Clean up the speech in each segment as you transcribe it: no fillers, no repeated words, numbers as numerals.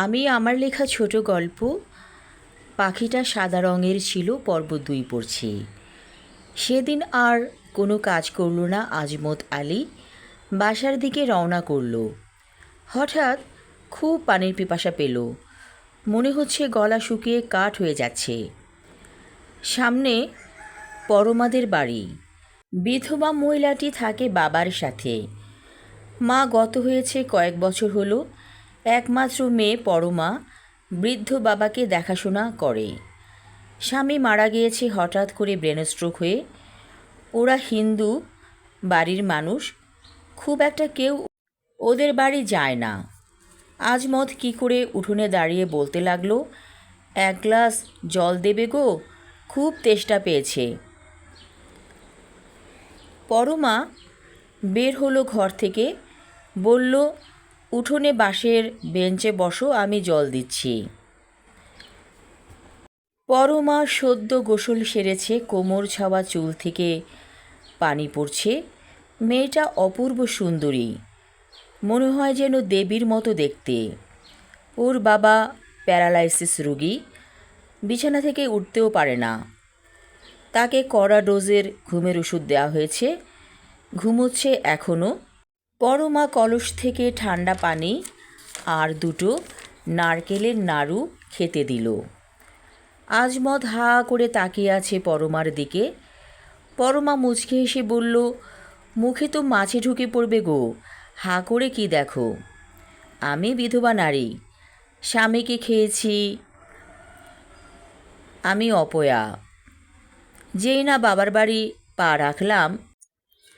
আমি আমার লেখা ছোট গল্প পাখিটা সাদা রঙের ছিল পর্ব ২ পড়ছি। সেদিন আর কোনো কাজ করল না আজমত আলী। বাসার দিকে রওনা করল। হঠাৎ খুব পানির পিপাসা পেল। মনে হচ্ছে গলা শুকিয়ে কাঠ হয়ে যাচ্ছে। সামনে পরমাদের বাড়ি। বিধবা মহিলাটি থাকে বাবার সাথে। মা গত হয়েছে কয়েক বছর হলো। একমাত্র মেয়ে পরমা বৃদ্ধ বাবাকে দেখাশোনা করে। স্বামী মারা গিয়েছে হঠাৎ করে ব্রেন স্ট্রোক হয়ে। ওরা হিন্দু বাড়ির মানুষ, খুব একটা কেউ ওদের বাড়ি যায় না। আজমত কী করে উঠোনে দাঁড়িয়ে বলতে লাগলো, এক গ্লাস জল দেবে গো, খুব তেষ্টা পেয়েছে। পরমা বের হলো ঘর থেকে, বলল, উঠোনে বাঁশের বেঞ্চে বসো, আমি জল দিচ্ছি। পরমা সদ্য গোসল সেরেছে, কোমর ছাওয়া চুল থেকে পানি পড়ছে। মেয়েটা অপূর্ব সুন্দরী, মনে হয় যেন দেবীর মতো দেখতে। ওর বাবা প্যারালাইসিস রোগী, বিছানা থেকে উঠতেও পারে না। তাকে কড়া ডোজের ঘুমের ওষুধ দেওয়া হয়েছে, ঘুমোচ্ছে এখনও। পরমা কলস থেকে ঠান্ডা পানি আর দুটো নারকেলের নাড়ু খেতে দিল। আজমত হা করে তাকিয়ে আছে পরমার দিকে। পরমা মুচকে হেসে বলল, মুখে তো মাছি ঢুকে পড়বে গো, হা করে কি দেখো? আমি বিধবা নারী, স্বামীকে খেয়েছি, আমি অপয়া। যেই না বাবার বাড়ি পা রাখলাম,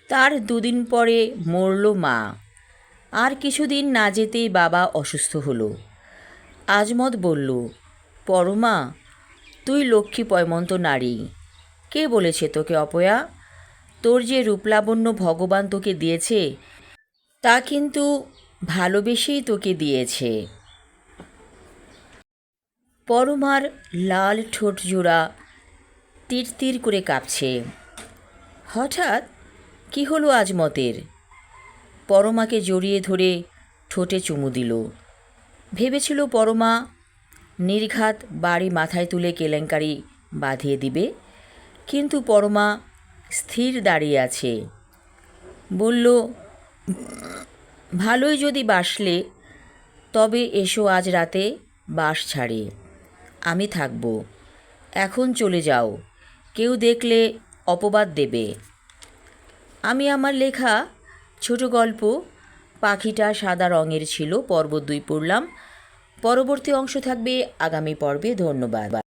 তার ২ দিন পরে মরল মা। আর কিছুদিন না যেতেই বাবা অসুস্থ হলো। আজমত বলল, পরমা, তুই লক্ষ্মী পয়মন্ত নারী। কে বলেছে তোকে অপয়া? তোর যে রূপলাবণ্য ভগবান তোকে দিয়েছে, তা কিন্তু ভালোবেসেই তোকে দিয়েছে। পরমার লাল ঠোঁট জোড়া তীর করে কাঁপছে। হঠাৎ কি হলো আজমতের? পরমাকে জড়িয়ে ধরে ঠোঁটে চুমু দিল। ভেবেছিল পরমা নির্ঘাত বাড়ি মাথায় তুলে কেলেঙ্কারি বাঁধিয়ে দিবে, কিন্তু পরমা স্থির দাঁড়িয়ে আছে। বলল, ভালোই যদি বাসলে, তবে এসো আজ রাতে বাস ছাড়ে, আমি থাকব। এখন চলে যাও, কেউ দেখলে অপবাদ দেবে। আমি আমার লেখা ছোট গল্প পাখিটা সাদা রঙের ছিল পর্ব ২ পড়লাম। পরবর্তী অংশ থাকবে আগামী পর্বে। ধন্যবাদ।